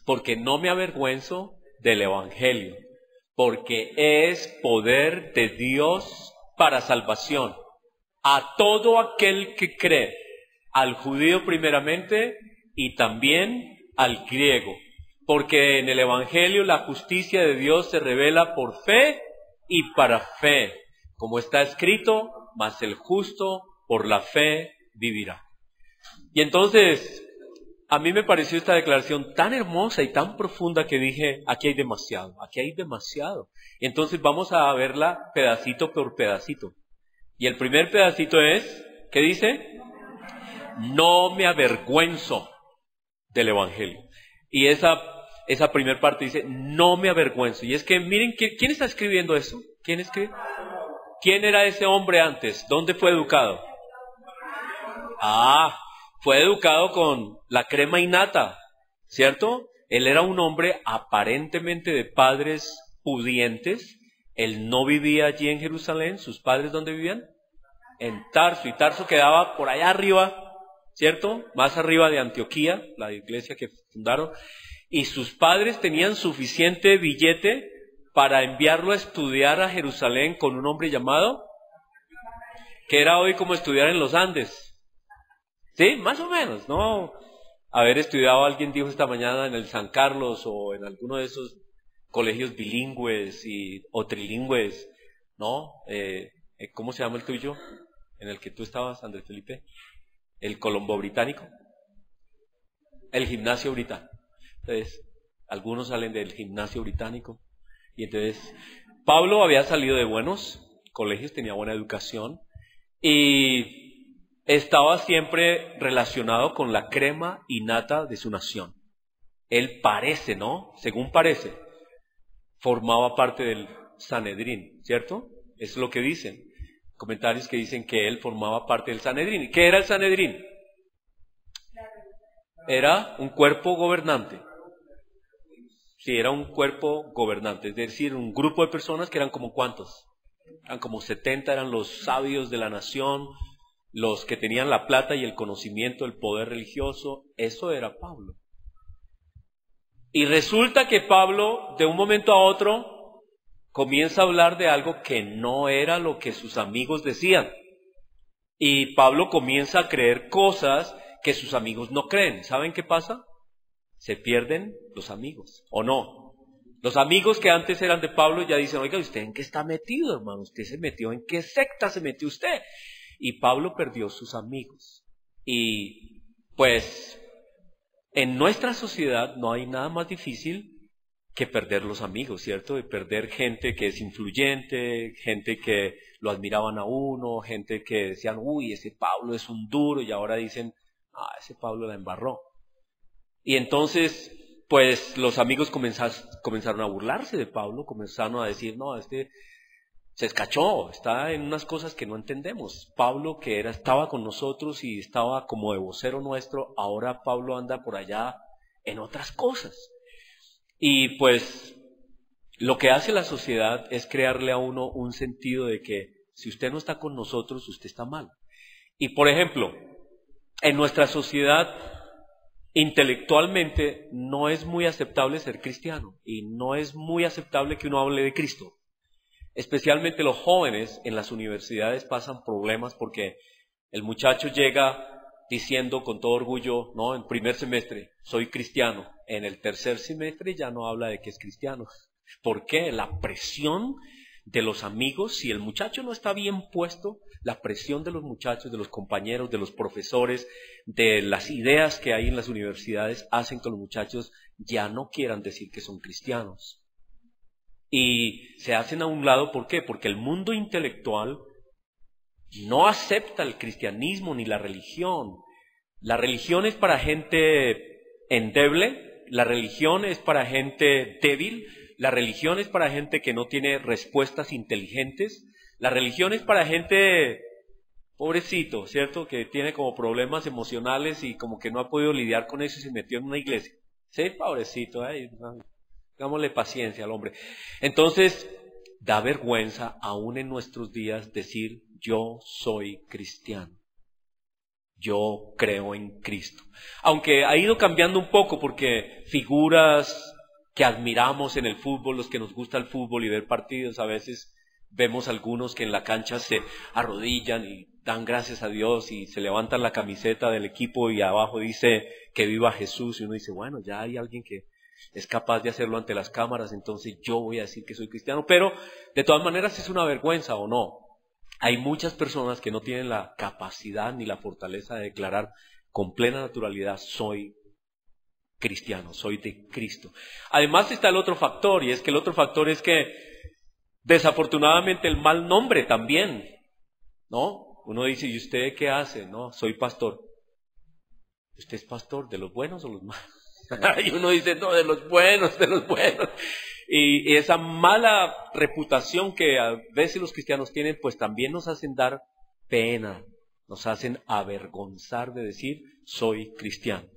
porque no me avergüenzo del Evangelio, porque es poder de Dios para salvación a todo aquel que cree, al judío primeramente y también al griego, porque en el Evangelio la justicia de Dios se revela por fe y para fe, como está escrito, mas el justo por la fe vivirá. Y entonces, a mí me pareció esta declaración tan hermosa y tan profunda que dije, aquí hay demasiado, aquí hay demasiado. Y entonces vamos a verla pedacito por pedacito. Y el primer pedacito es, ¿qué dice? No me avergüenzo del Evangelio. Y esa primera parte dice, no me avergüenzo. Y es que miren, ¿quién está escribiendo eso? ¿Quién escribe? ¿Quién era ese hombre antes? ¿Dónde fue educado? Fue educado con la crema innata, ¿cierto? Él era un hombre aparentemente de padres pudientes. Él no vivía allí en Jerusalén. ¿Sus padres dónde vivían? En Tarso. Y Tarso quedaba por allá arriba, ¿cierto? Más arriba de Antioquía, la iglesia que fundaron. Y sus padres tenían suficiente billete para enviarlo a estudiar a Jerusalén con un hombre llamado, que era hoy como estudiar en los Andes. Sí, más o menos, ¿no? Haber estudiado, alguien dijo esta mañana, en el San Carlos o en alguno de esos colegios bilingües o trilingües, ¿no? ¿Cómo se llama el tuyo? En el que tú estabas, Andrés Felipe. El Colombo Británico. El Gimnasio Británico. Entonces, algunos salen del Gimnasio Británico. Y entonces, Pablo había salido de buenos colegios, tenía buena educación. Y estaba siempre relacionado con la crema innata de su nación. Él parece, ¿no? Según parece, formaba parte del Sanedrín, ¿cierto? Eso es lo que dicen. Comentarios que dicen que él formaba parte del Sanedrín. ¿Y qué era el Sanedrín? Era un cuerpo gobernante. Sí, era un cuerpo gobernante, es decir, un grupo de personas que eran como ¿cuántos? Eran como 70, eran los sabios de la nación, los que tenían la plata y el conocimiento, el poder religioso. Eso era Pablo. Y resulta que Pablo, de un momento a otro, comienza a hablar de algo que no era lo que sus amigos decían. Y Pablo comienza a creer cosas que sus amigos no creen. ¿Saben qué pasa? Se pierden los amigos, ¿o no? Los amigos que antes eran de Pablo ya dicen, oiga, ¿usted en qué está metido, hermano? ¿Usted se metió? ¿En qué secta se metió usted? Y Pablo perdió sus amigos. Y pues en nuestra sociedad no hay nada más difícil que perder los amigos, ¿cierto? De perder gente que es influyente, gente que lo admiraban a uno, gente que decían, uy, ese Pablo es un duro, y ahora dicen, ese Pablo la embarró. Y entonces, pues los amigos comenzaron a burlarse de Pablo, comenzaron a decir, no, este se escachó, está en unas cosas que no entendemos. Pablo, que estaba con nosotros y estaba como de vocero nuestro, ahora Pablo anda por allá en otras cosas. Y pues lo que hace la sociedad es crearle a uno un sentido de que si usted no está con nosotros, usted está mal. Y por ejemplo, en nuestra sociedad intelectualmente no es muy aceptable ser cristiano y no es muy aceptable que uno hable de Cristo. Especialmente los jóvenes en las universidades pasan problemas porque el muchacho llega diciendo con todo orgullo, no, en primer semestre soy cristiano, en el tercer semestre ya no habla de que es cristiano. ¿Por qué? La presión de los amigos, si el muchacho no está bien puesto, la presión de los muchachos, de los compañeros, de los profesores, de las ideas que hay en las universidades hacen que los muchachos ya no quieran decir que son cristianos. Y se hacen a un lado, ¿por qué? Porque el mundo intelectual no acepta el cristianismo ni la religión. La religión es para gente endeble, la religión es para gente débil, la religión es para gente que no tiene respuestas inteligentes, la religión es para gente pobrecito, ¿cierto? Que tiene como problemas emocionales y como que no ha podido lidiar con eso y se metió en una iglesia. Sí, pobrecito, hagámosle paciencia al hombre. Entonces, da vergüenza aún en nuestros días decir yo soy cristiano. Yo creo en Cristo. Aunque ha ido cambiando un poco porque figuras que admiramos en el fútbol, los que nos gusta el fútbol y ver partidos, a veces vemos algunos que en la cancha se arrodillan y dan gracias a Dios y se levantan la camiseta del equipo y abajo dice que viva Jesús, y uno dice, bueno, ya hay alguien que es capaz de hacerlo ante las cámaras, entonces yo voy a decir que soy cristiano. Pero de todas maneras es una vergüenza, ¿o no? Hay muchas personas que no tienen la capacidad ni la fortaleza de declarar con plena naturalidad, soy cristiano, soy de Cristo. Además está el otro factor, y es que el otro factor es que desafortunadamente el mal nombre también, ¿no? Uno dice, ¿y usted qué hace? No, soy pastor. ¿Usted es pastor de los buenos o los malos? Y uno dice, no, de los buenos, de los buenos. Y esa mala reputación que a veces los cristianos tienen, pues también nos hacen dar pena, nos hacen avergonzar de decir, soy cristiano.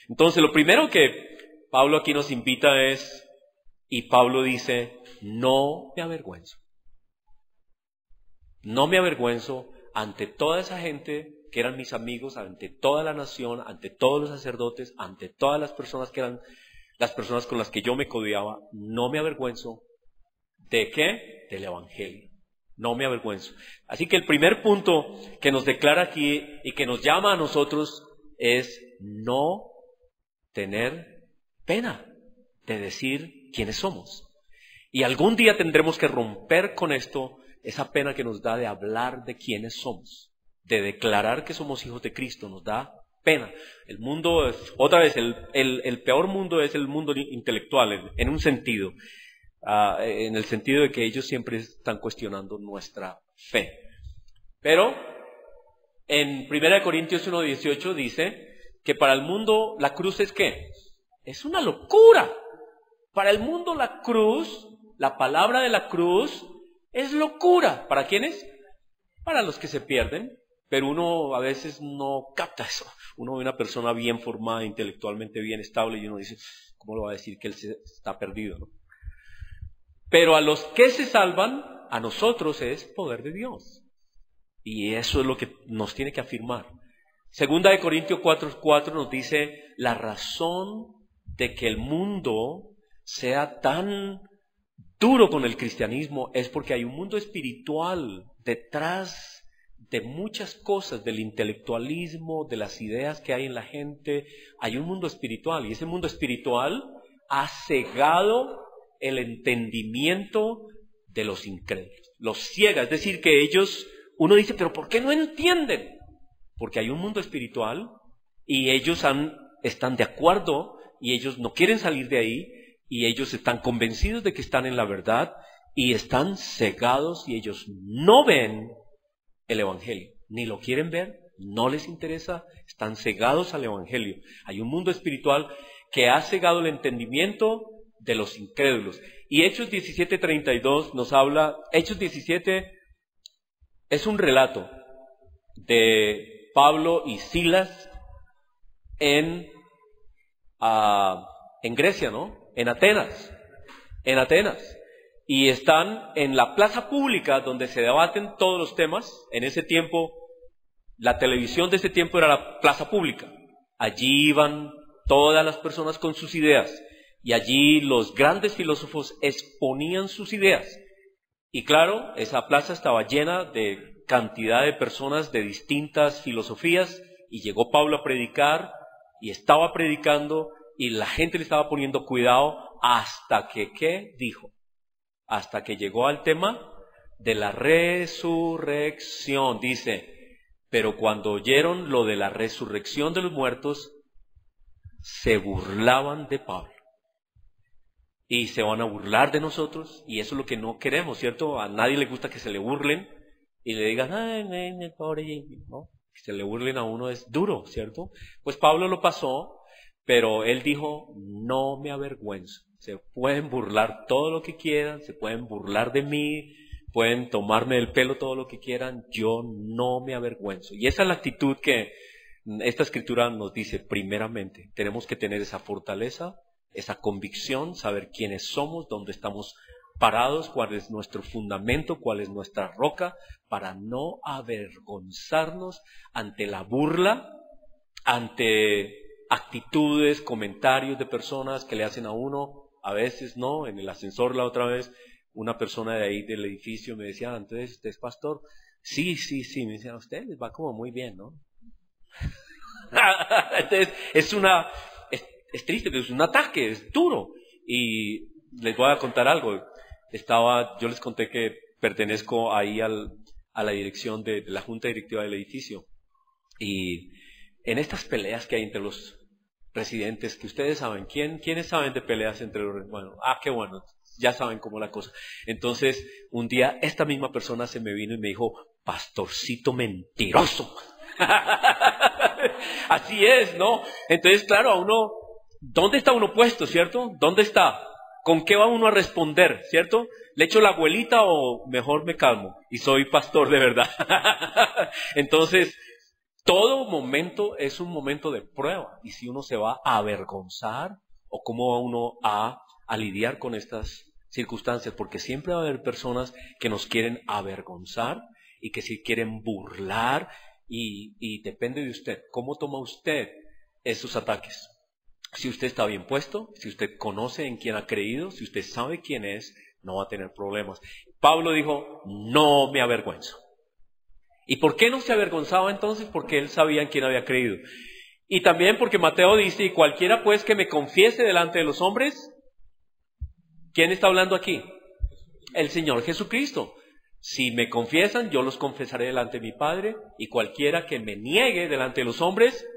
Entonces, lo primero que Pablo aquí nos invita es, y Pablo dice, no me avergüenzo. No me avergüenzo ante toda esa gente que eran mis amigos, ante toda la nación, ante todos los sacerdotes, ante todas las personas que eran las personas con las que yo me codeaba. No me avergüenzo. ¿De qué? Del Evangelio. No me avergüenzo. Así que el primer punto que nos declara aquí y que nos llama a nosotros es no tener pena de decir quiénes somos. Y algún día tendremos que romper con esto, esa pena que nos da de hablar de quiénes somos, de declarar que somos hijos de Cristo, nos da pena. El mundo, otra vez, el peor mundo es el mundo intelectual, en un sentido, en el sentido de que ellos siempre están cuestionando nuestra fe. Pero en 1 Corintios 1:18 dice que para el mundo la cruz es ¿qué? Es una locura. Para el mundo la cruz, la palabra de la cruz, es locura. ¿Para quiénes? Para los que se pierden. Pero uno a veces no capta eso. Uno ve una persona bien formada, intelectualmente bien estable, y uno dice, ¿cómo lo va a decir que él está perdido, no? Pero a los que se salvan, a nosotros es poder de Dios. Y eso es lo que nos tiene que afirmar. Segunda de Corintios 4:4 nos dice, la razón de que el mundo sea tan duro con el cristianismo es porque hay un mundo espiritual detrás de muchas cosas, del intelectualismo, de las ideas que hay en la gente. Hay un mundo espiritual, y ese mundo espiritual ha cegado el entendimiento de los incrédulos, los ciega. Es decir, que ellos, uno dice, pero ¿por qué no entienden? Porque hay un mundo espiritual y ellos están de acuerdo y ellos no quieren salir de ahí y ellos están convencidos de que están en la verdad y están cegados y ellos no ven el Evangelio, ni lo quieren ver, no les interesa, están cegados al Evangelio. Hay un mundo espiritual que ha cegado el entendimiento de los incrédulos. Y Hechos 17:32 nos habla, Hechos 17 es un relato de Pablo y Silas en Grecia, ¿no? En Atenas. Y están en la plaza pública donde se debaten todos los temas. En ese tiempo, la televisión de ese tiempo era la plaza pública. Allí iban todas las personas con sus ideas. Y allí los grandes filósofos exponían sus ideas. Y claro, esa plaza estaba llena de cantidad de personas de distintas filosofías. Y llegó Pablo a predicar, y estaba predicando, y la gente le estaba poniendo cuidado hasta que, ¿qué dijo? Hasta que llegó al tema de la resurrección. Dice, pero cuando oyeron lo de la resurrección de los muertos, se burlaban de Pablo. Y se van a burlar de nosotros, y eso es lo que no queremos, ¿cierto? A nadie le gusta que se le burlen y le digan, ay, pobre Jamie, ¿no? Que se le burlen a uno es duro, ¿cierto? Pues Pablo lo pasó, pero él dijo, no me avergüenzo. Se pueden burlar todo lo que quieran, se pueden burlar de mí, pueden tomarme del pelo todo lo que quieran, yo no me avergüenzo. Y esa es la actitud que esta escritura nos dice primeramente. Tenemos que tener esa fortaleza, esa convicción, saber quiénes somos, dónde estamos parados, cuál es nuestro fundamento, cuál es nuestra roca, para no avergonzarnos ante la burla, ante actitudes, comentarios de personas que le hacen a uno, a veces no. En el ascensor la otra vez, una persona de ahí del edificio me decía, entonces, ¿usted es pastor? Sí, me decían, a usted les va como muy bien, ¿no? Entonces, es triste, pero es un ataque, es duro. Y les voy a contar algo. Yo les conté que pertenezco ahí a la dirección de la junta directiva del edificio. Y en estas peleas que hay entre los residentes, que ustedes saben, ¿quiénes saben de peleas entre los? Bueno, qué bueno, ya saben cómo la cosa. Entonces, un día esta misma persona se me vino y me dijo, pastorcito mentiroso. Así es, ¿no? Entonces, claro, a uno, ¿dónde está uno puesto, cierto? ¿Dónde está? ¿Con qué va uno a responder, cierto? ¿Le echo la abuelita o mejor me calmo y soy pastor de verdad? Entonces, todo momento es un momento de prueba. Y si uno se va a avergonzar o cómo va uno a lidiar con estas circunstancias, porque siempre va a haber personas que nos quieren avergonzar y que se quieren burlar. Y depende de usted. ¿Cómo toma usted esos ataques? Si usted está bien puesto, si usted conoce en quién ha creído, si usted sabe quién es, no va a tener problemas. Pablo dijo, no me avergüenzo. ¿Y por qué no se avergonzaba entonces? Porque él sabía en quién había creído. Y también porque Mateo dice, y cualquiera pues que me confiese delante de los hombres, ¿quién está hablando aquí? El Señor Jesucristo. Si me confiesan, yo los confesaré delante de mi Padre, y cualquiera que me niegue delante de los hombres.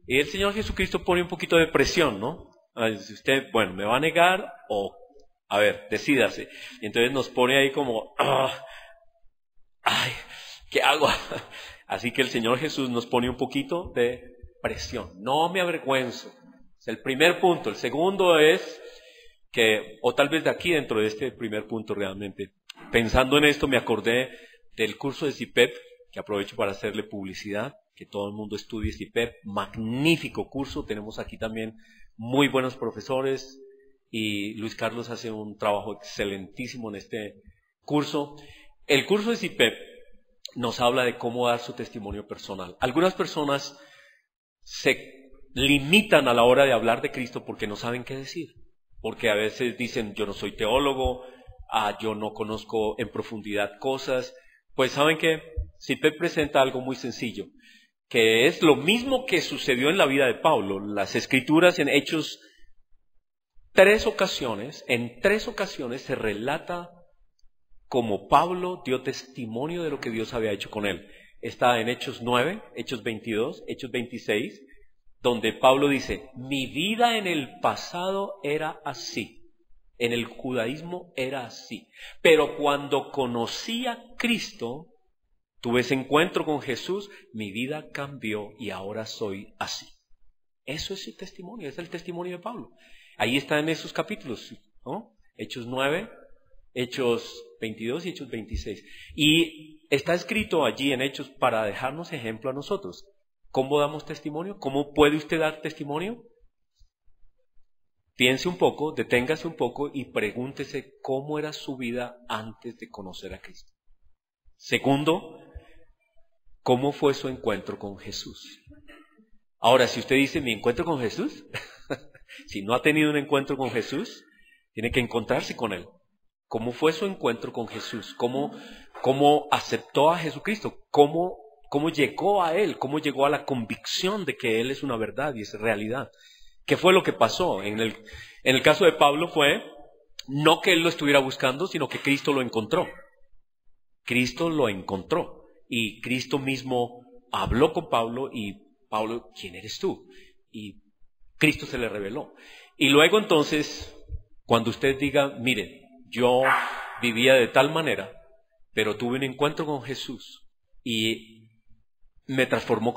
Y el Señor Jesucristo pone un poquito de presión, ¿no? Si usted, bueno, me va a negar o, a ver, decídase. Y entonces nos pone ahí como, ¿qué hago? Así que el Señor Jesús nos pone un poquito de presión. No me avergüenzo. Es el primer punto. El segundo es que, o tal vez de aquí dentro de este primer punto realmente, pensando en esto me acordé del curso de CIPEP, que aprovecho para hacerle publicidad, que todo el mundo estudie CIPEP, magnífico curso, tenemos aquí también muy buenos profesores y Luis Carlos hace un trabajo excelentísimo en este curso. El curso de CIPEP nos habla de cómo dar su testimonio personal. Algunas personas se limitan a la hora de hablar de Cristo porque no saben qué decir, porque a veces dicen yo no soy teólogo, yo no conozco en profundidad cosas. Pues saben que CIPEP presenta algo muy sencillo, que es lo mismo que sucedió en la vida de Pablo. Las Escrituras en Hechos, en tres ocasiones se relata como Pablo dio testimonio de lo que Dios había hecho con él. Está en Hechos 9, Hechos 22, Hechos 26, donde Pablo dice, mi vida en el pasado era así. En el judaísmo era así. Pero cuando conocí a Cristo, tuve ese encuentro con Jesús, mi vida cambió y ahora soy así. Eso es su testimonio, es el testimonio de Pablo. Ahí está en esos capítulos, ¿no? Hechos 9, Hechos 22 y Hechos 26. Y está escrito allí en Hechos para dejarnos ejemplo a nosotros. ¿Cómo damos testimonio? ¿Cómo puede usted dar testimonio? Piense un poco, deténgase un poco y pregúntese cómo era su vida antes de conocer a Cristo. Segundo, ¿cómo fue su encuentro con Jesús? Ahora, si usted dice, ¿mi encuentro con Jesús? Si no ha tenido un encuentro con Jesús, tiene que encontrarse con Él. ¿Cómo fue su encuentro con Jesús? ¿Cómo aceptó a Jesucristo? ¿Cómo llegó a Él? ¿Cómo llegó a la convicción de que Él es una verdad y es realidad? ¿Qué fue lo que pasó? En el caso de Pablo fue, no que él lo estuviera buscando, sino que Cristo lo encontró. Cristo lo encontró. Y Cristo mismo habló con Pablo y Pablo, ¿quién eres tú? Y Cristo se le reveló. Y luego entonces, cuando usted diga, mire, yo vivía de tal manera, pero tuve un encuentro con Jesús y me transformó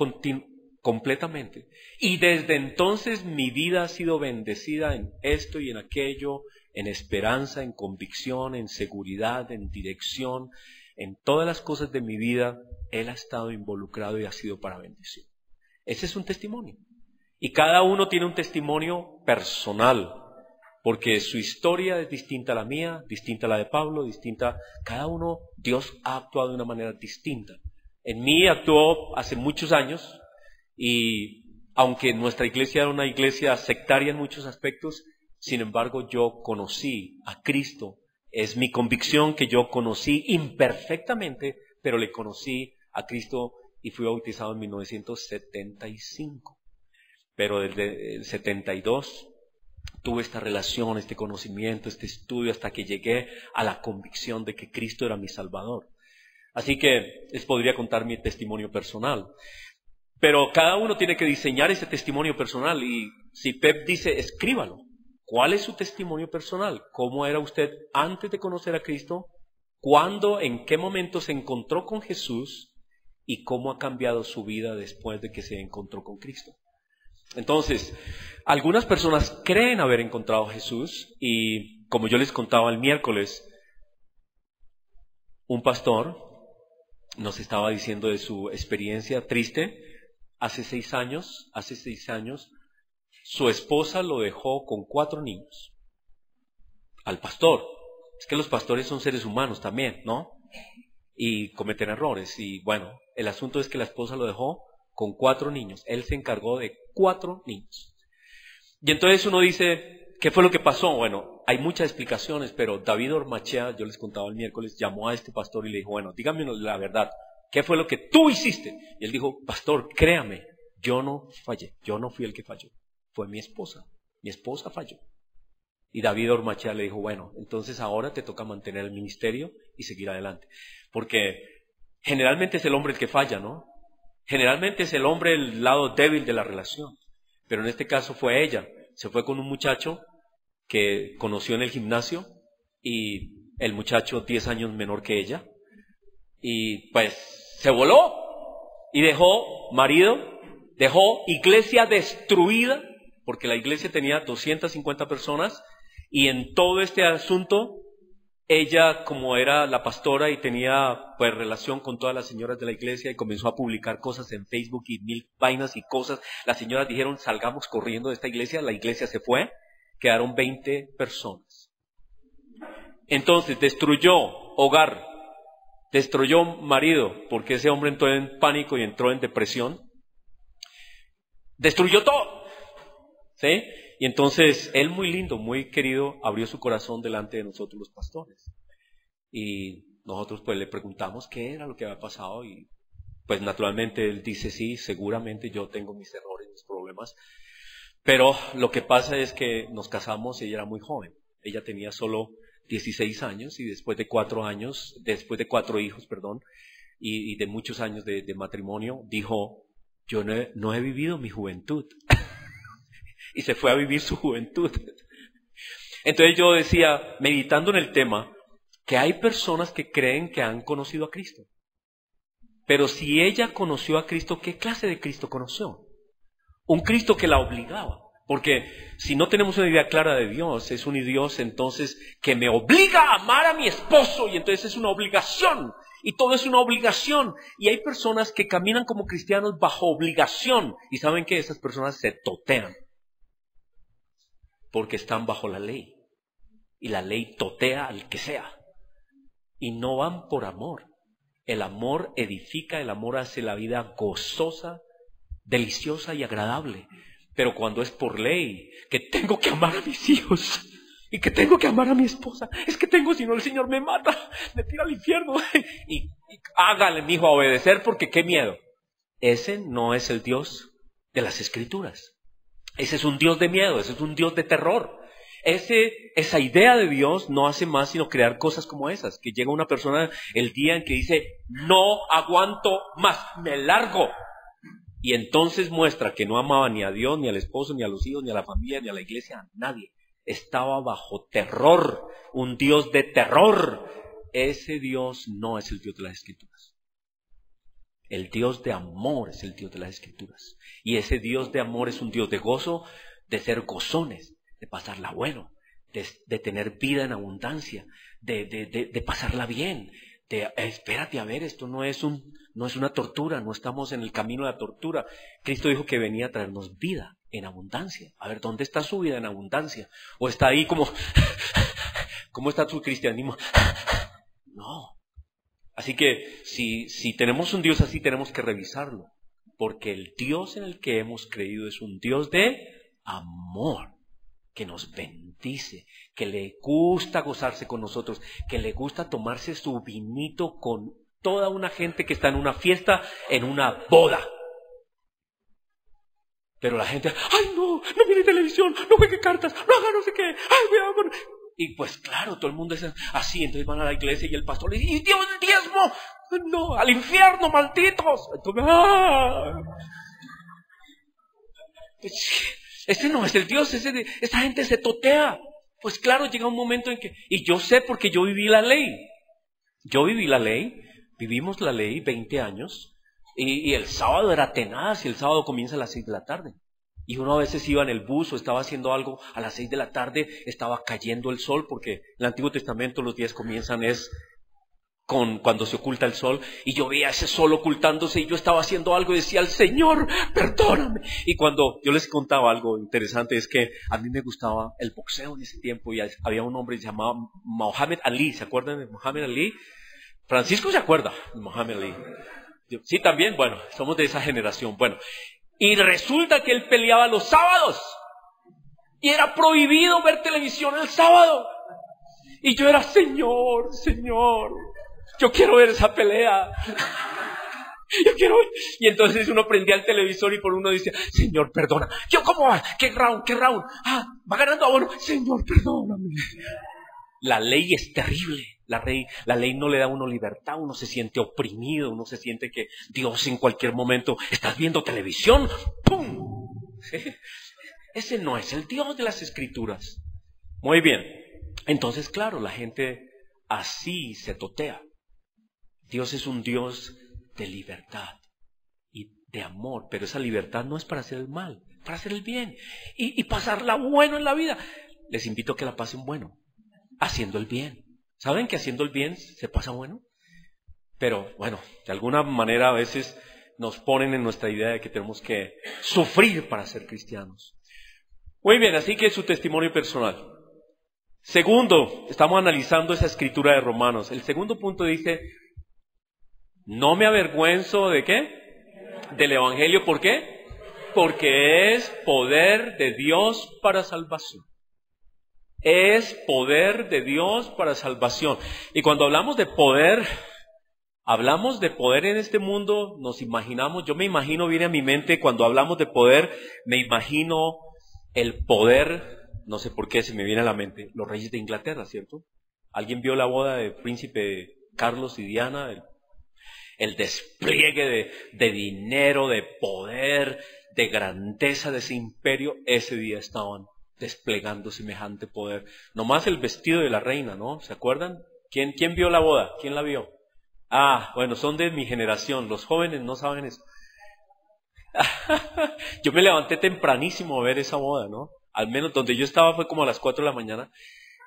completamente. Y desde entonces mi vida ha sido bendecida en esto y en aquello, en esperanza, en convicción, en seguridad, en dirección, en todas las cosas de mi vida, Él ha estado involucrado y ha sido para bendición. Ese es un testimonio. Y cada uno tiene un testimonio personal. porque su historia es distinta a la mía, distinta a la de Pablo, distinta. Cada uno, Dios ha actuado de una manera distinta. En mí actuó hace muchos años, y aunque nuestra iglesia era una iglesia sectaria en muchos aspectos, sin embargo yo conocí a Cristo. Es mi convicción que yo conocí imperfectamente, pero le conocí a Cristo y fui bautizado en 1975. Pero desde el 72 tuve esta relación, este conocimiento, este estudio, hasta que llegué a la convicción de que Cristo era mi Salvador. Así que les podría contar mi testimonio personal. Pero cada uno tiene que diseñar ese testimonio personal. Y si Pep dice, escríbalo. ¿Cuál es su testimonio personal? ¿Cómo era usted antes de conocer a Cristo? ¿Cuándo, en qué momento se encontró con Jesús? ¿Y cómo ha cambiado su vida después de que se encontró con Cristo? Entonces, algunas personas creen haber encontrado a Jesús, y como yo les contaba el miércoles, un pastor nos estaba diciendo de su experiencia triste. Hace 6 años, su esposa lo dejó con 4 niños. Al pastor. Es que los pastores son seres humanos también, ¿no? Y cometen errores. Y bueno, el asunto es que la esposa lo dejó con 4 niños. Él se encargó de 4 niños. Y entonces uno dice, ¿qué fue lo que pasó? Bueno, hay muchas explicaciones, pero David Ormachea, yo les contaba el miércoles, llamó a este pastor y le dijo, bueno, dígame la verdad, ¿qué fue lo que tú hiciste? Y él dijo, pastor, créame, yo no fallé, yo no fui el que falló, fue mi esposa falló. Y David Ormachea le dijo, bueno, entonces ahora te toca mantener el ministerio y seguir adelante. Porque generalmente es el hombre el que falla, ¿no? Generalmente es el hombre el lado débil de la relación. Pero en este caso fue ella. Se fue con un muchacho que conoció en el gimnasio, y el muchacho 10 años menor que ella. Y pues se voló y dejó marido, dejó iglesia destruida, porque la iglesia tenía 250 personas, y en todo este asunto, ella, como era la pastora y tenía pues relación con todas las señoras de la iglesia, y comenzó a publicar cosas en Facebook y 1000 vainas y cosas, las señoras dijeron, salgamos corriendo de esta iglesia. La iglesia se fue, quedaron 20 personas. Entonces destruyó hogar, destruyó marido, porque ese hombre entró en pánico y entró en depresión. Destruyó todo, ¿sí? Y entonces él, muy lindo, muy querido, abrió su corazón delante de nosotros los pastores. Y nosotros pues le preguntamos qué era lo que había pasado, y pues naturalmente él dice, sí, seguramente yo tengo mis errores, mis problemas. Pero lo que pasa es que nos casamos, ella era muy joven. Ella tenía solo 16 años, y después de 4 hijos, y de muchos años de matrimonio, dijo, yo no he vivido mi juventud. Y se fue a vivir su juventud. Entonces yo decía, meditando en el tema, que hay personas que creen que han conocido a Cristo. Pero si ella conoció a Cristo, ¿qué clase de Cristo conoció? Un Cristo que la obligaba. Porque si no tenemos una idea clara de Dios, es un Dios entonces que me obliga a amar a mi esposo, y entonces es una obligación. Y todo es una obligación. Y hay personas que caminan como cristianos bajo obligación. Y saben que esas personas se totean. Porque están bajo la ley. Y la ley totea al que sea. Y no van por amor. El amor edifica, el amor hace la vida gozosa, deliciosa y agradable. Pero cuando es por ley, que tengo que amar a mis hijos, y que tengo que amar a mi esposa, es que si no el Señor me mata, me tira al infierno. Y hágale, mijo, a obedecer, porque qué miedo. Ese no es el Dios de las Escrituras. Ese es un Dios de miedo, ese es un Dios de terror. Esa idea de Dios no hace más sino crear cosas como esas, que llega una persona el día en que dice, no aguanto más, me largo. Y entonces muestra que no amaba ni a Dios, ni al esposo, ni a los hijos, ni a la familia, ni a la iglesia, a nadie. Estaba bajo terror, un Dios de terror. Ese Dios no es el Dios de las Escrituras. El Dios de amor es el Dios de las Escrituras. Y ese Dios de amor es un Dios de gozo, de ser gozones, de pasarla bueno, de tener vida en abundancia, de pasarla bien. Espérate, a ver, esto no es una tortura, no estamos en el camino de la tortura. Cristo dijo que venía a traernos vida en abundancia. A ver, ¿dónde está su vida en abundancia? ¿O está ahí como, cómo está su cristianismo? No. Así que si tenemos un Dios así, tenemos que revisarlo. Porque el Dios en el que hemos creído es un Dios de amor, que nos bendice, que le gusta gozarse con nosotros, que le gusta tomarse su vinito con toda una gente que está en una fiesta, en una boda. Pero la gente, ¡ay no! No mire televisión, no juegue cartas, no haga no sé qué, ¡ay cuidado con... Y pues claro, todo el mundo es así, entonces van a la iglesia y el pastor le dice, ¡y Dios el diezmo! No, al infierno, malditos. Entonces, ¡ah! Ese no es el Dios, esa gente se totea. Pues claro, llega un momento en que, y yo sé porque yo viví la ley. Yo viví la ley, vivimos la ley 20 años, y el sábado era tenaz, y el sábado comienza a las 6 de la tarde. Y uno a veces iba en el bus o estaba haciendo algo a las 6 de la tarde, estaba cayendo el sol, porque en el Antiguo Testamento los días comienzan cuando se oculta el sol, y yo veía ese sol ocultándose y yo estaba haciendo algo y decía al Señor, perdóname. Y cuando yo les contaba algo interesante es que a mí me gustaba el boxeo en ese tiempo y había un hombre llamado Muhammad Ali. ¿Se acuerdan de Muhammad Ali? Francisco se acuerda de Muhammad Ali. Sí, también, bueno, somos de esa generación. Bueno, y resulta que él peleaba los sábados y era prohibido ver televisión el sábado. Y yo era, Señor, yo quiero ver esa pelea. Yo quiero ver. Y entonces uno prendía el televisor y por uno decía, Señor, perdona. Yo, ¿cómo va? ¿Qué round? Ah, va ganando. Bueno, Señor, perdóname. La ley es terrible. La ley no le da a uno libertad. Uno se siente oprimido. Uno se siente que Dios en cualquier momento, ¿estás viendo televisión? ¡Pum! Ese no es el Dios de las Escrituras. Muy bien. Entonces, claro, la gente así se totea. Dios es un Dios de libertad y de amor, pero esa libertad no es para hacer el mal, para hacer el bien y pasarla bueno en la vida. Les invito a que la pasen bueno, haciendo el bien. ¿Saben que haciendo el bien se pasa bueno? Pero bueno, de alguna manera a veces nos ponen en nuestra idea de que tenemos que sufrir para ser cristianos. Muy bien, así que su testimonio personal. Segundo, estamos analizando esa escritura de Romanos. El segundo punto dice, no me avergüenzo ¿de qué? Del Evangelio. ¿Por qué? Porque es poder de Dios para salvación. Es poder de Dios para salvación. Y cuando hablamos de poder en este mundo, nos imaginamos, yo me imagino, viene a mi mente, cuando hablamos de poder, me imagino el poder, no sé por qué se me viene a la mente, los reyes de Inglaterra, ¿cierto? ¿Alguien vio la boda del príncipe Carlos y Diana? El despliegue de dinero, de poder, de grandeza de ese imperio, ese día estaban desplegando semejante poder. Nomás el vestido de la reina, ¿no? ¿Se acuerdan? ¿Quién vio la boda? ¿Quién la vio? Ah, bueno, son de mi generación, los jóvenes no saben eso. Yo me levanté tempranísimo a ver esa boda, ¿no? Al menos donde yo estaba fue como a las 4 de la mañana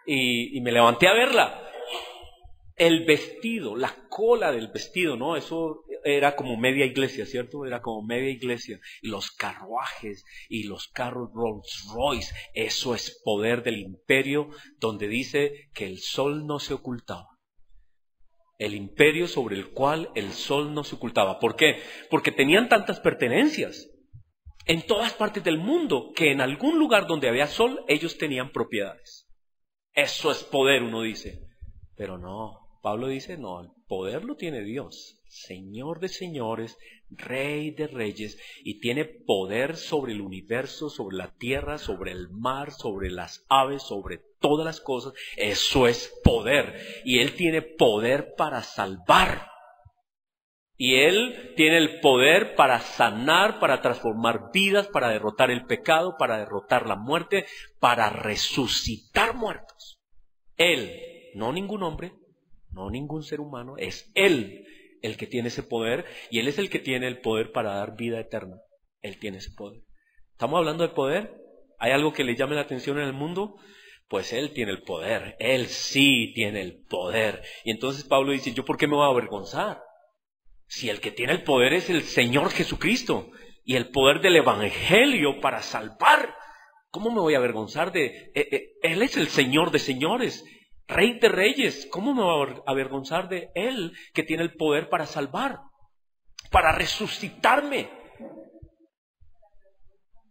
y me levanté a verla. El vestido, la cola del vestido, ¿no? Eso era como media iglesia, ¿cierto? Era como media iglesia. Y los carruajes y los carros Rolls Royce, eso es poder del imperio donde dice que el sol no se ocultaba. El imperio sobre el cual el sol no se ocultaba. ¿Por qué? Porque tenían tantas pertenencias en todas partes del mundo que en algún lugar donde había sol ellos tenían propiedades. Eso es poder, uno dice. Pero no. Pablo dice, no, el poder lo tiene Dios, Señor de señores, Rey de reyes, y tiene poder sobre el universo, sobre la tierra, sobre el mar, sobre las aves, sobre todas las cosas. Eso es poder, y Él tiene poder para salvar, y Él tiene el poder para sanar, para transformar vidas, para derrotar el pecado, para derrotar la muerte, para resucitar muertos. Él, no ningún hombre, no ningún ser humano, es Él el que tiene ese poder, y Él es el que tiene el poder para dar vida eterna. Él tiene ese poder. ¿Estamos hablando de poder? ¿Hay algo que le llame la atención en el mundo? Pues Él tiene el poder, Él sí tiene el poder. Y entonces Pablo dice, ¿yo por qué me voy a avergonzar? Si el que tiene el poder es el Señor Jesucristo, y el poder del evangelio para salvar. ¿Cómo me voy a avergonzar de Él? Es el Señor de señores, Rey de reyes. ¿Cómo me voy a avergonzar de Él, que tiene el poder para salvar, para resucitarme,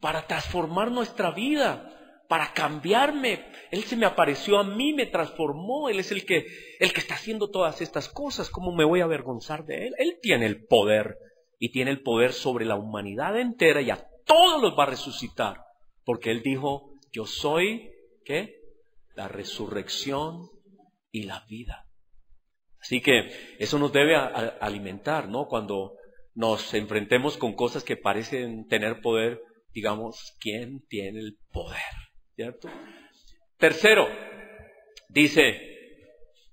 para transformar nuestra vida, para cambiarme? Él se me apareció a mí, me transformó. Él es el que está haciendo todas estas cosas. ¿Cómo me voy a avergonzar de Él? Él tiene el poder, y tiene el poder sobre la humanidad entera, y a todos los va a resucitar, porque Él dijo: yo soy, ¿qué? La resurrección y la vida. Así que eso nos debe alimentar, ¿no? Cuando nos enfrentemos con cosas que parecen tener poder, digamos: ¿quién tiene el poder? ¿Cierto? Tercero, dice,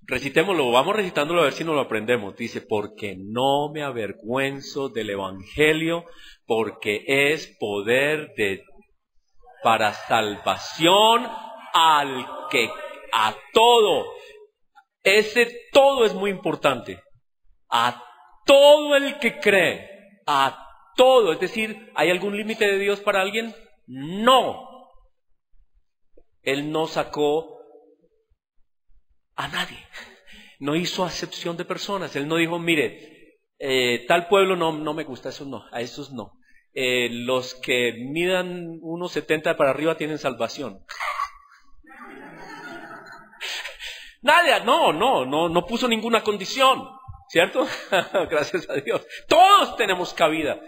recitémoslo, vamos recitándolo a ver si nos lo aprendemos. Dice: porque no me avergüenzo del evangelio, porque es poder para salvación a todo. Ese todo es muy importante. A todo el que cree, a todo. Es decir, ¿hay algún límite de Dios para alguien? No. Él no sacó a nadie. No hizo acepción de personas. Él no dijo: mire, tal pueblo no me gusta, esos no, a esos no. Los que midan 1,70 para arriba tienen salvación. Nadie, no puso ninguna condición, ¿cierto? Gracias a Dios. Todos tenemos cabida.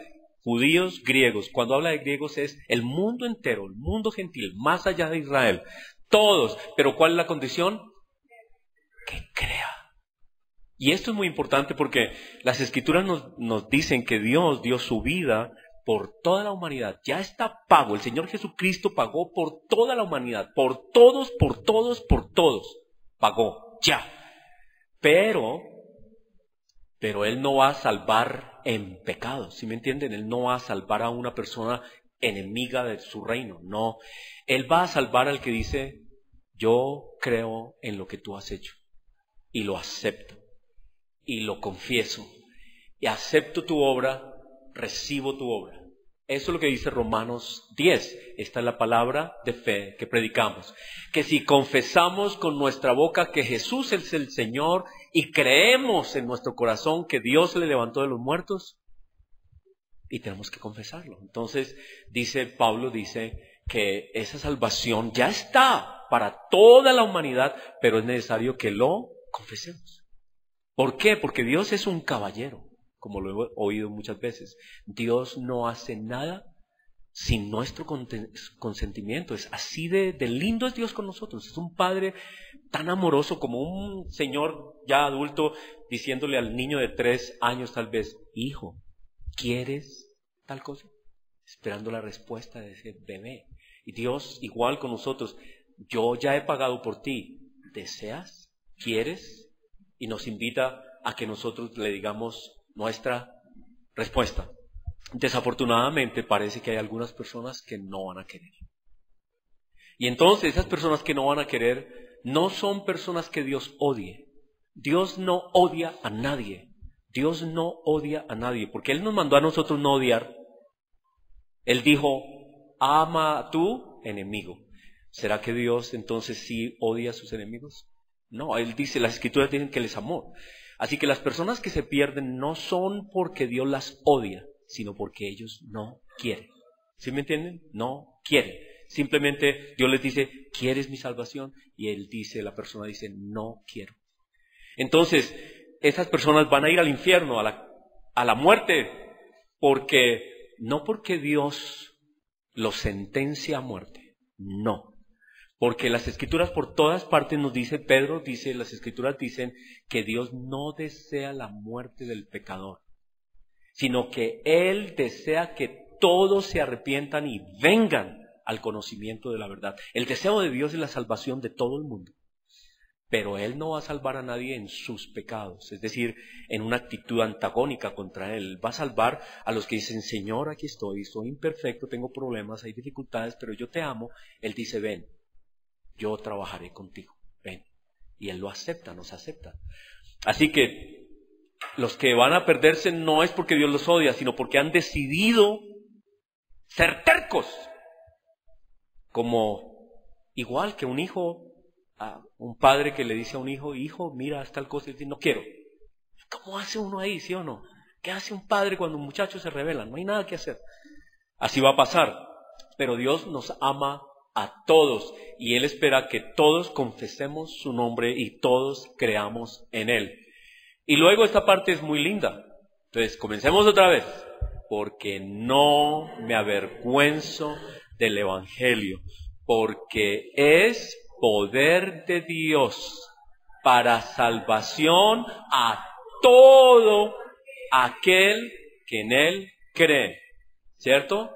Judíos, griegos. Cuando habla de griegos es el mundo entero, el mundo gentil, más allá de Israel. Todos. Pero ¿cuál es la condición? Que crea. Y esto es muy importante porque las Escrituras nos dicen que Dios dio su vida por toda la humanidad. Ya está pago. El Señor Jesucristo pagó por toda la humanidad. Por todos. Pagó. Ya. Pero Él no va a salvar en pecado. ¿Sí me entienden? Él no va a salvar a una persona enemiga de su reino. No. Él va a salvar al que dice: yo creo en lo que tú has hecho. Y lo acepto. Y lo confieso. Y acepto tu obra. Recibo tu obra. Eso es lo que dice Romanos 10. Esta es la palabra de fe que predicamos. Que si confesamos con nuestra boca que Jesús es el Señor y creemos en nuestro corazón que Dios le levantó de los muertos, y tenemos que confesarlo. Entonces, Pablo dice que esa salvación ya está para toda la humanidad, pero es necesario que lo confesemos. ¿Por qué? Porque Dios es un caballero. Como lo he oído muchas veces, Dios no hace nada sin nuestro consentimiento. Es así de lindo es Dios con nosotros. Es un padre tan amoroso, como un señor ya adulto diciéndole al niño de 3 años tal vez: hijo, ¿quieres tal cosa? Esperando la respuesta de ese bebé. Y Dios igual con nosotros: yo ya he pagado por ti, ¿deseas? ¿Quieres? Y nos invita a que nosotros le digamos nuestra respuesta. Desafortunadamente parece que hay algunas personas que no van a querer. Y entonces esas personas que no van a querer no son personas que Dios odie. Dios no odia a nadie. Dios no odia a nadie, porque Él nos mandó a nosotros no odiar. Él dijo: ama a tu enemigo. ¿Será que Dios entonces sí odia a sus enemigos? No, Él dice, las Escrituras dicen que les amó. Así que las personas que se pierden no son porque Dios las odia, sino porque ellos no quieren. ¿Sí me entienden? No quieren. Simplemente Dios les dice: ¿quieres mi salvación? Y la persona dice: no quiero. Entonces, esas personas van a ir al infierno, a la muerte, no porque Dios los sentencia a muerte, no. Porque las Escrituras por todas partes nos dice, las Escrituras dicen que Dios no desea la muerte del pecador, sino que Él desea que todos se arrepientan y vengan al conocimiento de la verdad. El deseo de Dios es la salvación de todo el mundo, pero Él no va a salvar a nadie en sus pecados, es decir, en una actitud antagónica contra Él. Va a salvar a los que dicen: Señor, aquí estoy, soy imperfecto, tengo problemas, hay dificultades, pero yo te amo. Él dice: ven, yo trabajaré contigo, ven. Y Él lo acepta, nos acepta. Así que los que van a perderse no es porque Dios los odia, sino porque han decidido ser tercos. Como igual que un hijo, un padre que le dice a un hijo, hijo, mira, haz tal cosa, y dice, no quiero. ¿Cómo hace uno ahí, sí o no? ¿Qué hace un padre cuando un muchacho se rebela? No hay nada que hacer. Así va a pasar. Pero Dios nos ama a todos y Él espera que todos confesemos su nombre y todos creamos en Él. Y luego esta parte es muy linda. Entonces, comencemos otra vez. Porque no me avergüenzo del Evangelio, porque es poder de Dios para salvación a todo aquel que en Él cree. ¿Cierto?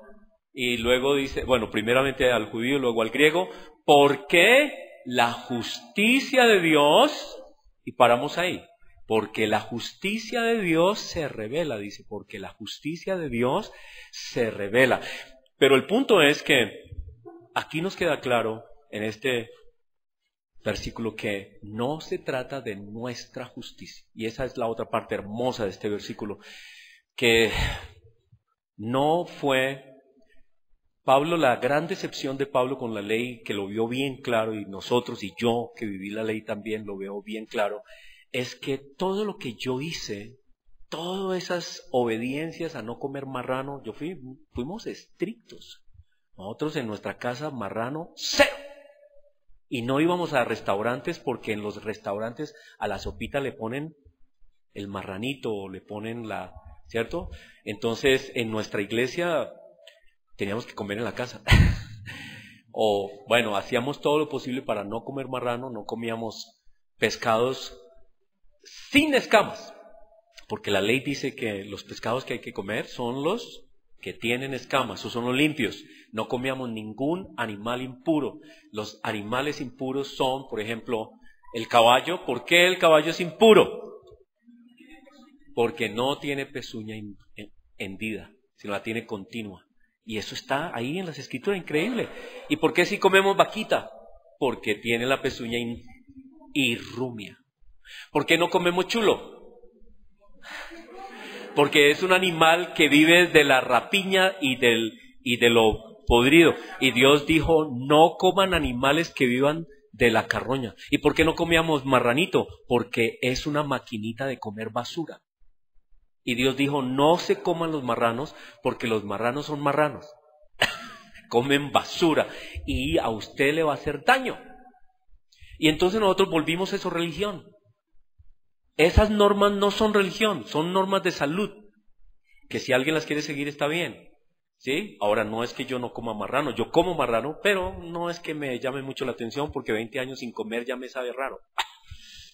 Y luego dice, bueno, primeramente al judío, luego al griego, porque la justicia de Dios, y paramos ahí, porque la justicia de Dios se revela, dice, porque la justicia de Dios se revela. Pero el punto es que aquí nos queda claro en este versículo que no se trata de nuestra justicia. Y esa es la otra parte hermosa de este versículo, que no fue Pablo, la gran decepción de Pablo con la ley, que lo vio bien claro, y nosotros y yo que viví la ley también lo veo bien claro, es que todo lo que yo hice, todas esas obediencias a no comer marrano, fuimos estrictos. Nosotros en nuestra casa, marrano, cero. Y no íbamos a restaurantes porque en los restaurantes a la sopita le ponen el marranito o le ponen ¿cierto? Entonces en nuestra iglesia teníamos que comer en la casa. O bueno, hacíamos todo lo posible para no comer marrano, no comíamos pescados sin escamas. Porque la ley dice que los pescados que hay que comer son los que tienen escamas, o son los limpios. No comíamos ningún animal impuro. Los animales impuros son, por ejemplo, el caballo. ¿Por qué el caballo es impuro? Porque no tiene pezuña hendida, sino la tiene continua. Y eso está ahí en las escrituras, increíble. ¿Y por qué si comemos vaquita? Porque tiene la pezuña irrumia. ¿Por qué no comemos chulo? Porque es un animal que vive de la rapiña y de lo podrido. Y Dios dijo, no coman animales que vivan de la carroña. ¿Y por qué no comíamos marranito? Porque es una maquinita de comer basura. Y Dios dijo, no se coman los marranos, porque los marranos son marranos. Comen basura y a usted le va a hacer daño. Y entonces nosotros volvimos eso religión. Esas normas no son religión, son normas de salud, que si alguien las quiere seguir está bien, ¿sí? Ahora no es que yo no coma marrano, yo como marrano, pero no es que me llame mucho la atención porque 20 años sin comer ya me sabe raro,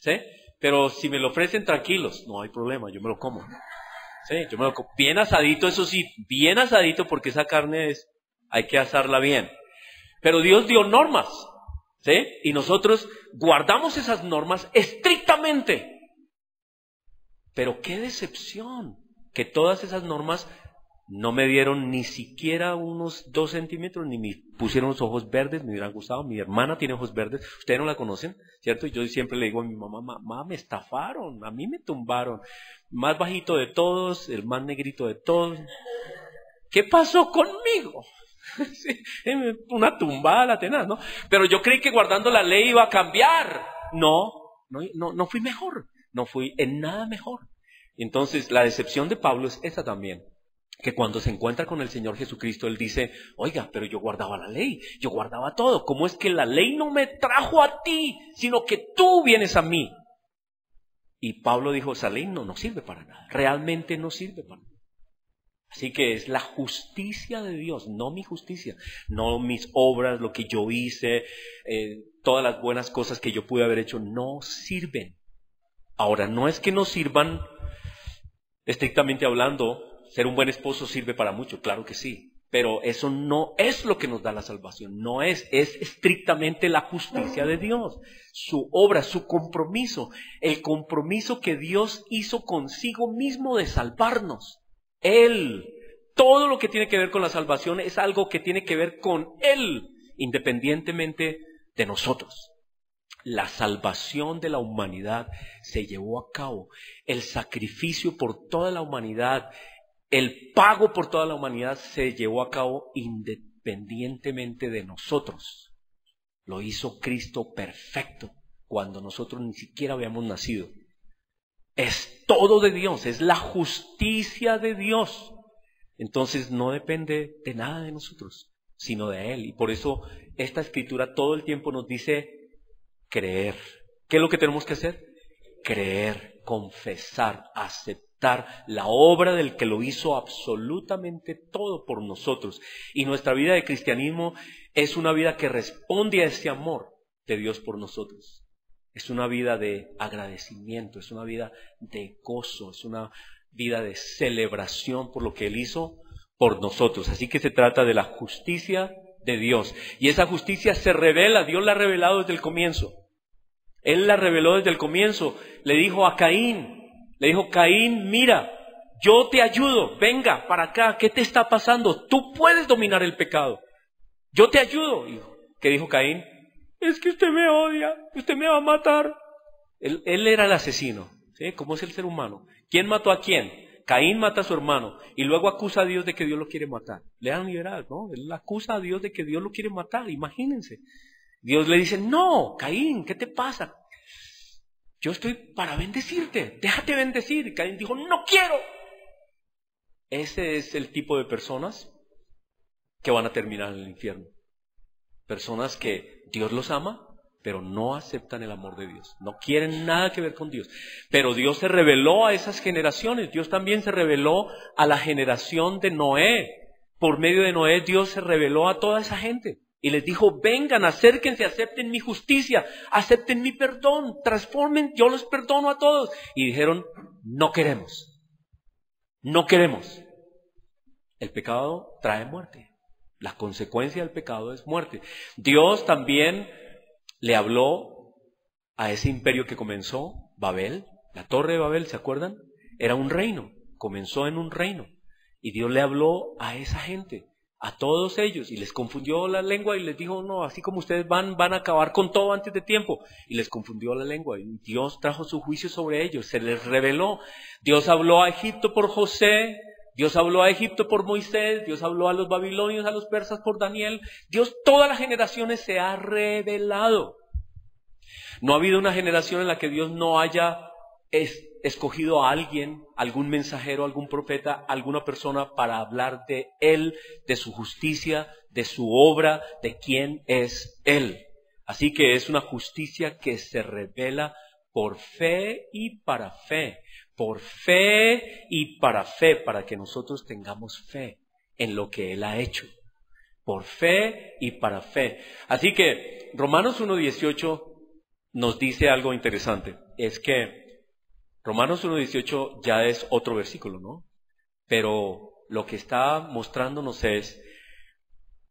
¿sí? Pero si me lo ofrecen tranquilos, no hay problema, yo me lo como, ¿sí? Yo me lo como, bien asadito, eso sí, bien asadito porque esa carne hay que asarla bien. Pero Dios dio normas, ¿sí? Y nosotros guardamos esas normas estrictamente. Pero qué decepción, que todas esas normas no me dieron ni siquiera unos 2 centímetros, ni me pusieron los ojos verdes, me hubieran gustado. Mi hermana tiene ojos verdes, ustedes no la conocen, ¿cierto? Y yo siempre le digo a mi mamá, mamá, me estafaron, a mí me tumbaron. Más bajito de todos, el más negrito de todos. ¿Qué pasó conmigo? Sí, una tumbada la tenaz, ¿no? Pero yo creí que guardando la ley iba a cambiar. No fui mejor. No fui en nada mejor. Entonces, la decepción de Pablo es esa también. Que cuando se encuentra con el Señor Jesucristo, Él dice, oiga, pero yo guardaba la ley, yo guardaba todo. ¿Cómo es que la ley no me trajo a ti, sino que tú vienes a mí? Y Pablo dijo, esa ley no sirve para nada. Realmente no sirve para nada. Así que es la justicia de Dios, no mi justicia, no mis obras, lo que yo hice, todas las buenas cosas que yo pude haber hecho, no sirven. Ahora, no es que no sirvan, estrictamente hablando, ser un buen esposo sirve para mucho, claro que sí, pero eso no es lo que nos da la salvación, es estrictamente la justicia de Dios, su obra, su compromiso, el compromiso que Dios hizo consigo mismo de salvarnos. Él, todo lo que tiene que ver con la salvación es algo que tiene que ver con Él, independientemente de nosotros. La salvación de la humanidad se llevó a cabo. El sacrificio por toda la humanidad El pago por toda la humanidad se llevó a cabo independientemente de nosotros. Lo hizo Cristo perfecto cuando nosotros ni siquiera habíamos nacido. Es todo de Dios, es la justicia de Dios. Entonces no depende de nada de nosotros, sino de Él. Y por eso esta escritura todo el tiempo nos dice creer. ¿Qué es lo que tenemos que hacer? Creer, confesar, aceptar la obra del que lo hizo absolutamente todo por nosotros. Y nuestra vida de cristianismo es una vida que responde a ese amor de Dios por nosotros. Es una vida de agradecimiento, es una vida de gozo, es una vida de celebración por lo que Él hizo por nosotros. Así que se trata de la justicia de Dios. Y esa justicia se revela, Dios la ha revelado desde el comienzo. Él la reveló desde el comienzo. Le dijo a Caín, Caín, mira, yo te ayudo, venga para acá, ¿qué te está pasando? Tú puedes dominar el pecado. Yo te ayudo. ¿Qué dijo Caín? Es que usted me odia, usted me va a matar. Él era el asesino, ¿sí? ¿Cómo es el ser humano? ¿Quién mató a quién? Caín mata a su hermano y luego acusa a Dios de que Dios lo quiere matar. Lean liberal, ¿no? Él acusa a Dios de que Dios lo quiere matar, imagínense. Dios le dice, no, Caín, ¿qué te pasa? Yo estoy para bendecirte, déjate bendecir. Y Caín dijo, no quiero. Ese es el tipo de personas que van a terminar en el infierno. Personas que Dios los ama, pero no aceptan el amor de Dios. No quieren nada que ver con Dios. Pero Dios se reveló a esas generaciones. Dios también se reveló a la generación de Noé. Por medio de Noé, Dios se reveló a toda esa gente. Y les dijo, vengan, acérquense, acepten mi justicia, acepten mi perdón, transformen, yo los perdono a todos. Y dijeron, no queremos. No queremos. El pecado trae muerte. La consecuencia del pecado es muerte. Dios también le habló a ese imperio que comenzó, Babel, la torre de Babel, ¿se acuerdan? Era un reino, comenzó en un reino. Y Dios le habló a esa gente, a todos ellos, y les confundió la lengua y les dijo, no, así como ustedes van a acabar con todo antes de tiempo. Y les confundió la lengua, y Dios trajo su juicio sobre ellos, se les reveló. Dios habló a Egipto por José, Dios habló a Egipto por Moisés, Dios habló a los babilonios, a los persas por Daniel. Dios, todas las generaciones se ha revelado. No ha habido una generación en la que Dios no haya escogido a alguien, algún mensajero, algún profeta, alguna persona para hablar de Él, de su justicia, de su obra, de quién es Él. Así que es una justicia que se revela por fe y para fe. Por fe y para fe, para que nosotros tengamos fe en lo que Él ha hecho. Por fe y para fe. Así que Romanos 1:18 nos dice algo interesante. Es que Romanos 1:18 ya es otro versículo, ¿no? Pero lo que está mostrándonos es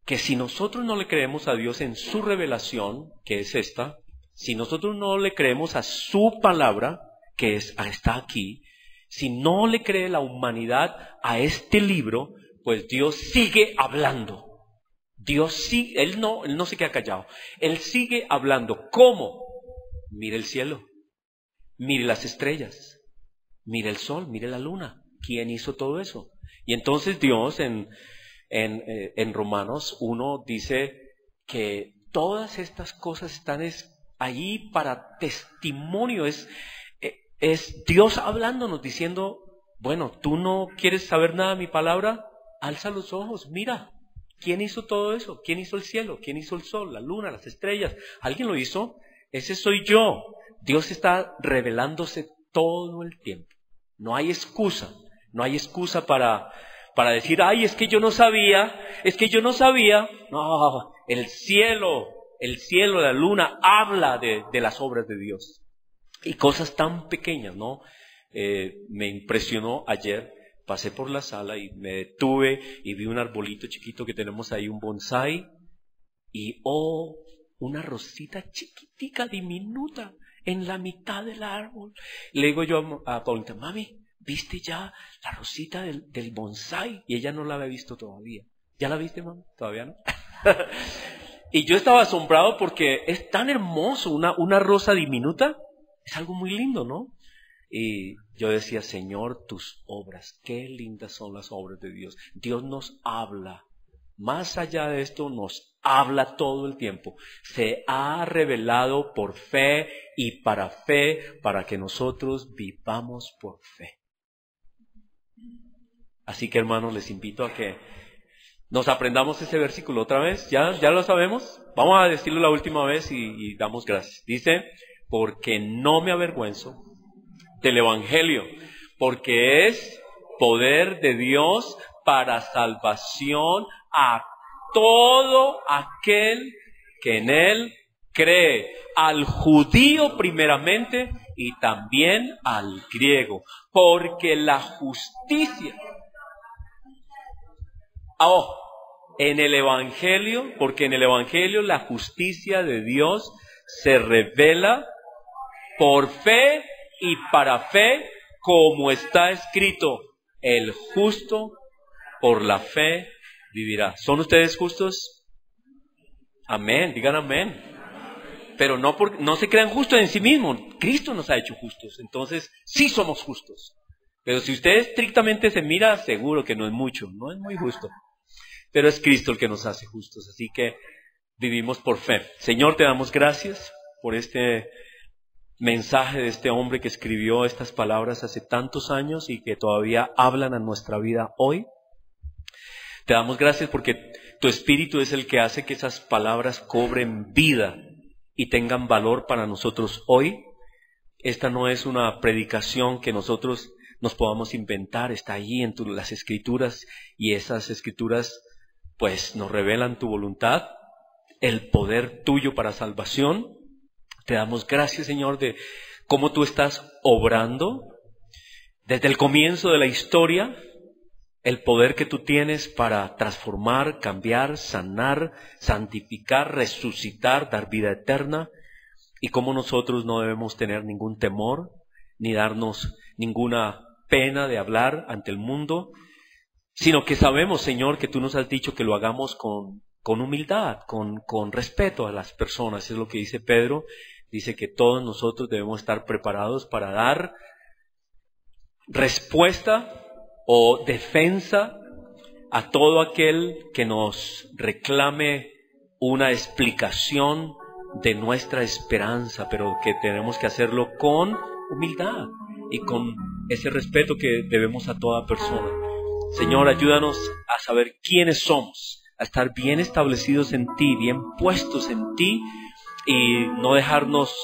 que si nosotros no le creemos a Dios en su revelación, que es esta, si nosotros no le creemos a su palabra, que está aquí, si no le cree la humanidad a este libro, pues Dios sigue hablando. Dios sigue, Él no se queda callado. Él sigue hablando. ¿Cómo? Mire el cielo, mire las estrellas, mire el sol, mire la luna. ¿Quién hizo todo eso? Y entonces Dios en Romanos 1 dice que todas estas cosas están allí para testimonio. Es Dios hablándonos, diciendo, bueno, ¿tú no quieres saber nada de mi palabra? Alza los ojos, mira, ¿quién hizo todo eso? ¿Quién hizo el cielo? ¿Quién hizo el sol, la luna, las estrellas? ¿Alguien lo hizo? Ese soy yo. Dios está revelándose todo el tiempo. No hay excusa para decir, ay, es que yo no sabía. No, el cielo, la luna habla de las obras de Dios. Y cosas tan pequeñas, ¿no? Me impresionó ayer, pasé por la sala y me detuve y vi un arbolito chiquito que tenemos ahí, un bonsái, y una rosita chiquitica, diminuta, en la mitad del árbol. Le digo yo a Paulita, mami, ¿viste ya la rosita del bonsái? Y ella no la había visto todavía. ¿Ya la viste, mami? ¿Todavía no? Y yo estaba asombrado porque es tan hermoso, una rosa diminuta. Es algo muy lindo, ¿no? Y yo decía, Señor, tus obras, qué lindas son las obras de Dios. Dios nos habla. Más allá de esto, nos habla todo el tiempo. Se ha revelado por fe y para que nosotros vivamos por fe. Así que, hermanos, les invito a que nos aprendamos ese versículo otra vez. ¿Ya lo sabemos? Vamos a decirlo la última vez y damos gracias. Dice, porque no me avergüenzo del Evangelio, porque es poder de Dios para salvación a todo aquel que en Él cree, al judío primeramente y también al griego, porque la justicia, en el Evangelio, porque en el Evangelio la justicia de Dios se revela por fe y para fe, como está escrito, el justo por la fe vivirá. ¿Son ustedes justos? Amén, digan amén. Pero no se crean justos en sí mismos. Cristo nos ha hecho justos, entonces sí somos justos. Pero si usted estrictamente se mira, seguro que no es mucho, no es muy justo. Pero es Cristo el que nos hace justos, así que vivimos por fe. Señor, te damos gracias por este mensaje de este hombre que escribió estas palabras hace tantos años y que todavía hablan a nuestra vida hoy. Te damos gracias porque tu Espíritu es el que hace que esas palabras cobren vida y tengan valor para nosotros hoy. Esta no es una predicación que nosotros nos podamos inventar, está allí en las Escrituras, y esas Escrituras pues nos revelan tu voluntad, el poder tuyo para salvación. Te damos gracias, Señor, de cómo tú estás obrando desde el comienzo de la historia, el poder que tú tienes para transformar, cambiar, sanar, santificar, resucitar, dar vida eterna, y cómo nosotros no debemos tener ningún temor, ni darnos ninguna pena de hablar ante el mundo, sino que sabemos, Señor, que tú nos has dicho que lo hagamos con humildad, con respeto a las personas. Es lo que dice Pedro. Dice que todos nosotros debemos estar preparados para dar respuesta o defensa a todo aquel que nos reclame una explicación de nuestra esperanza, pero que tenemos que hacerlo con humildad y con ese respeto que debemos a toda persona. Señor, ayúdanos a saber quiénes somos, a estar bien establecidos en ti, bien puestos en ti, y no dejarnos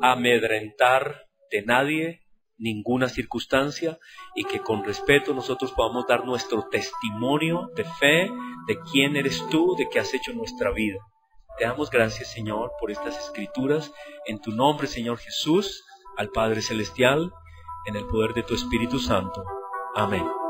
amedrentar de nadie, ninguna circunstancia, y que con respeto nosotros podamos dar nuestro testimonio de fe, de quién eres tú, de qué has hecho en nuestra vida. Te damos gracias, Señor, por estas Escrituras, en tu nombre, Señor Jesús, al Padre Celestial, en el poder de tu Espíritu Santo. Amén.